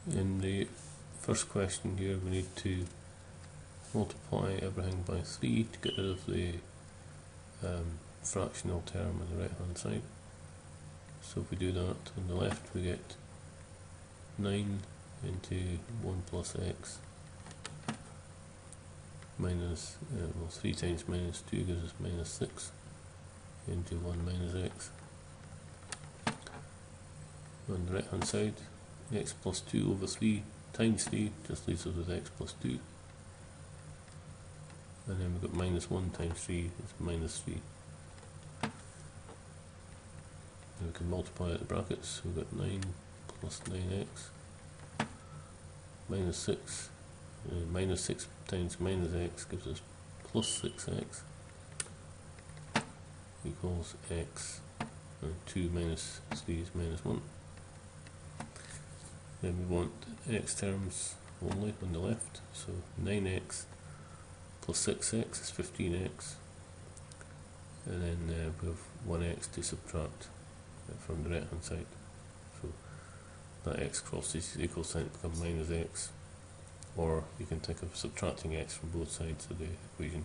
In the first question here, we need to multiply everything by 3 to get rid of the fractional term on the right hand side. So if we do that, on the left we get 9 into 1 plus x minus, 3 times minus 2 gives us minus 6 into 1 minus x. On the right hand side, x plus 2 over 3 times 3 just leaves us with x plus 2. And then we've got minus 1 times 3 is minus 3. And we can multiply out the brackets, so we've got 9 plus 9x minus 6. Minus 6 times minus x gives us plus 6x equals x, and 2 minus 3 is minus 1. Then we want x terms only on the left, so 9x plus 6x is 15x, and then we have 1x to subtract from the right hand side, so that x crosses the equal sign to become minus x, or you can think of subtracting x from both sides of the equation.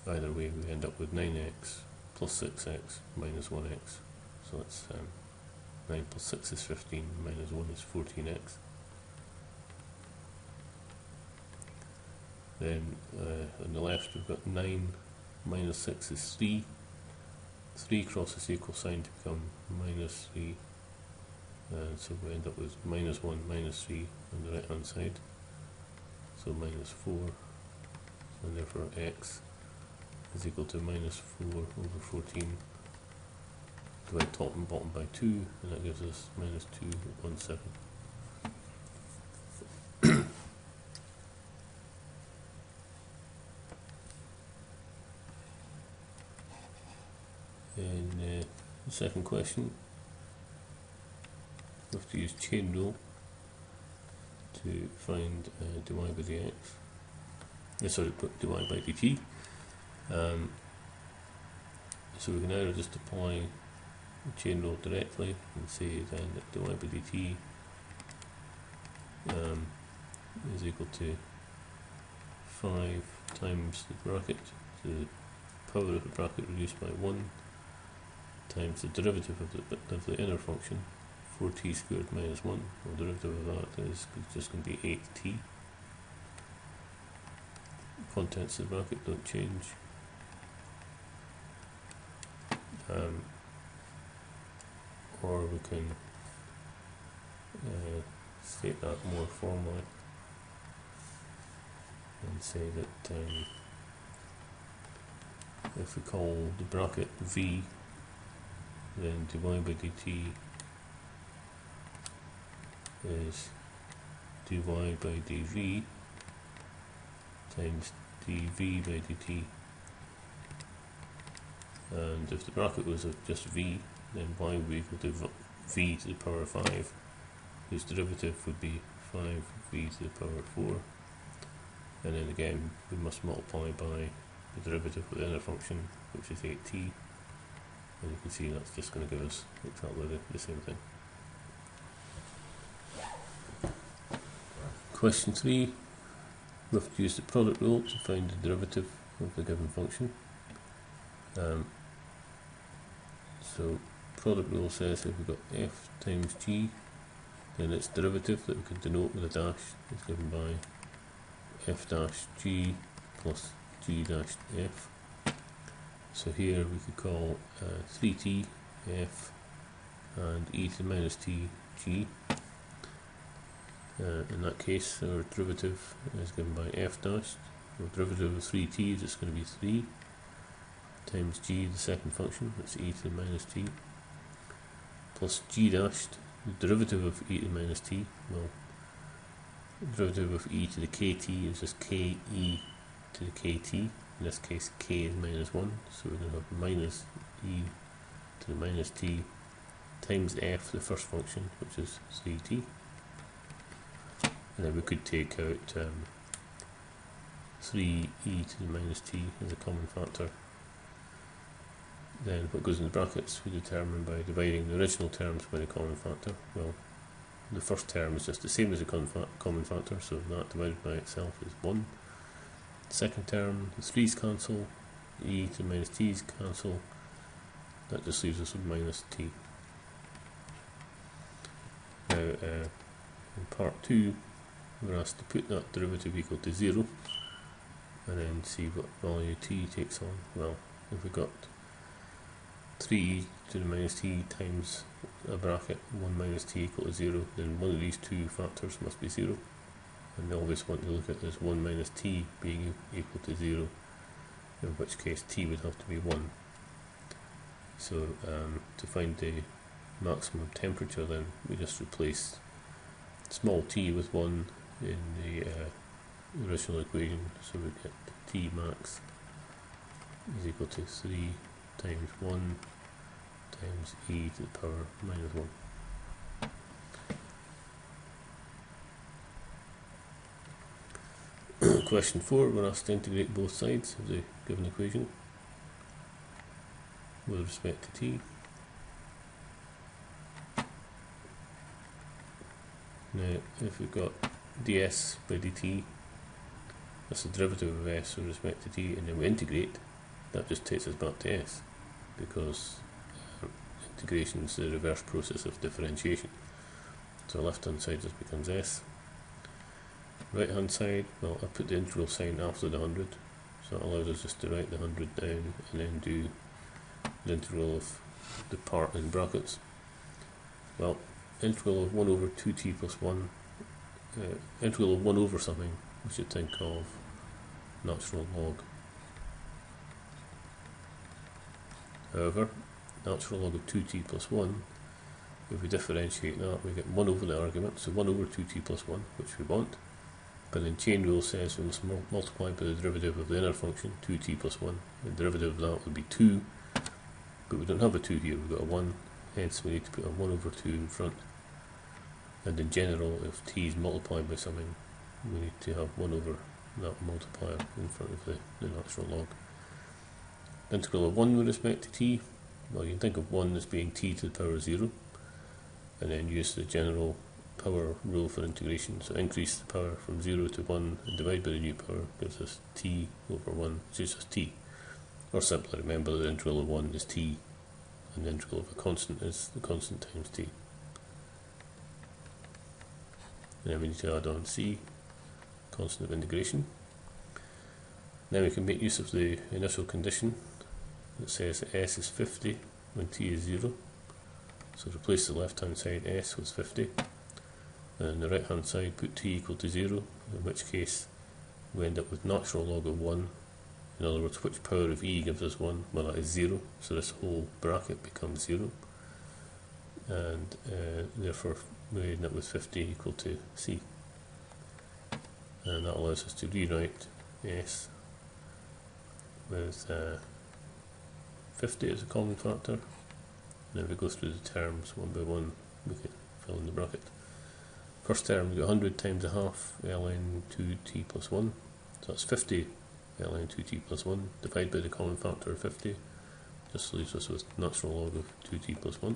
Either way we end up with 9x plus 6x minus 1x, so that's 9 plus 6 is 15, minus 1 is 14x. Then on the left we've got 9 minus 6 is 3. 3 crosses the equal sign to become minus 3, so we end up with minus 1 minus 3 on the right hand side, so minus 4, and therefore x is equal to minus 4 over 14. Divide top and bottom by 2, and that gives us minus 217. In the second question, we have to use chain rule to find dy by dx. Dy by dt. So we can either just apply the chain rule directly and say then that dy by dt is equal to 5 times the bracket, so the power of the bracket reduced by 1, times the derivative of the inner function, 4t squared minus 1. Well, the derivative of that is just going to be 8t. Contents of the bracket don't change. Or we can state that more formally and say that if we call the bracket v, then dy by dt is dy by dv times dv by dt, and if the bracket was just v, then y would be equal to v to the power of 5, whose derivative would be 5v to the power of 4, and then again we must multiply by the derivative of the inner function, which is 8t, and you can see that's just going to give us exactly the same thing. Question 3, we have to use the product rule to find the derivative of the given function. So product rule says if we've got f times g, then its derivative that we can denote with a dash is given by f dash g plus g dash f. So here we could call 3t f and e to the minus t g. In that case our derivative is given by f dash. The derivative of 3t is just going to be 3 times g, the second function, that's e to the minus t, plus g dashed, the derivative of e to the minus t, well, the derivative of e to the kt is just ke to the kt, in this case k is minus 1, so we're going to have minus e to the minus t times f, the first function, which is 3t, and then we could take out 3e to the minus t as a common factor. Then what goes in the brackets we determine by dividing the original terms by the common factor. Well, the first term is just the same as the common factor, so that divided by itself is 1. Second term, the 3's cancel, e to the minus t's cancel, that just leaves us with minus t. Now in part 2 we're asked to put that derivative equal to 0 and then see what value t takes on. Well, if we've got 3 to the minus t times a bracket 1 minus t equal to 0, then one of these two factors must be 0, and the obvious one to look at is 1 minus t being equal to 0, in which case t would have to be 1. So to find the maximum temperature, then we just replace small t with 1 in the original equation, so we get t max is equal to 3 times 1 times e to the power minus 1. Question 4, we're asked to integrate both sides of the given equation with respect to t. Now, if we've got ds by dt, that's the derivative of s with respect to t, and then we integrate, that just takes us back to s, because integration is the reverse process of differentiation. So left hand side just becomes s. Right hand side, well, I put the integral sign after the 100, so that allows us just to write the 100 down and then do the integral of the part in brackets. Well, integral of 1 over 2t plus 1, integral of 1 over something, we should think of natural log. However, natural log of 2t plus 1, if we differentiate that, we get 1 over the argument, so 1 over 2t plus 1, which we want. But then chain rule says we must multiply by the derivative of the inner function, 2t plus 1. The derivative of that would be 2, but we don't have a 2 here, we've got a 1, hence we need to put a 1 over 2 in front. And in general, if t is multiplied by something, we need to have 1 over that multiplier in front of the natural log. The integral of 1 with respect to t, well, you can think of 1 as being t to the power 0, and then use the general power rule for integration, so increase the power from 0 to 1 and divide by the new power gives us t over 1, which is just t. Or simply remember that the integral of 1 is t, and the integral of a constant is the constant times t. And then we need to add on c, constant of integration. Then we can make use of the initial condition that says that s is 50 when t is 0. So replace the left hand side s with 50, and the right hand side put t equal to 0, in which case we end up with natural log of 1. In other words, which power of e gives us 1? Well, that is 0, so this whole bracket becomes 0, and therefore we end up with 50 equal to c. And that allows us to rewrite s with 50 as a common factor. And if we go through the terms one by one, we can fill in the bracket. First term, we got 100 times a half ln 2t plus 1, so that's 50 ln 2t plus 1, divided by the common factor of 50, just leaves us with natural log of 2t plus 1.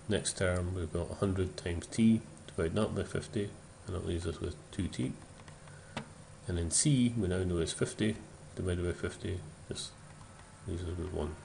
Next term, we've got 100 times t, divide that by 50, and that leaves us with 2t. And then c, we now know is 50, divided by 50, just leaves us with 1.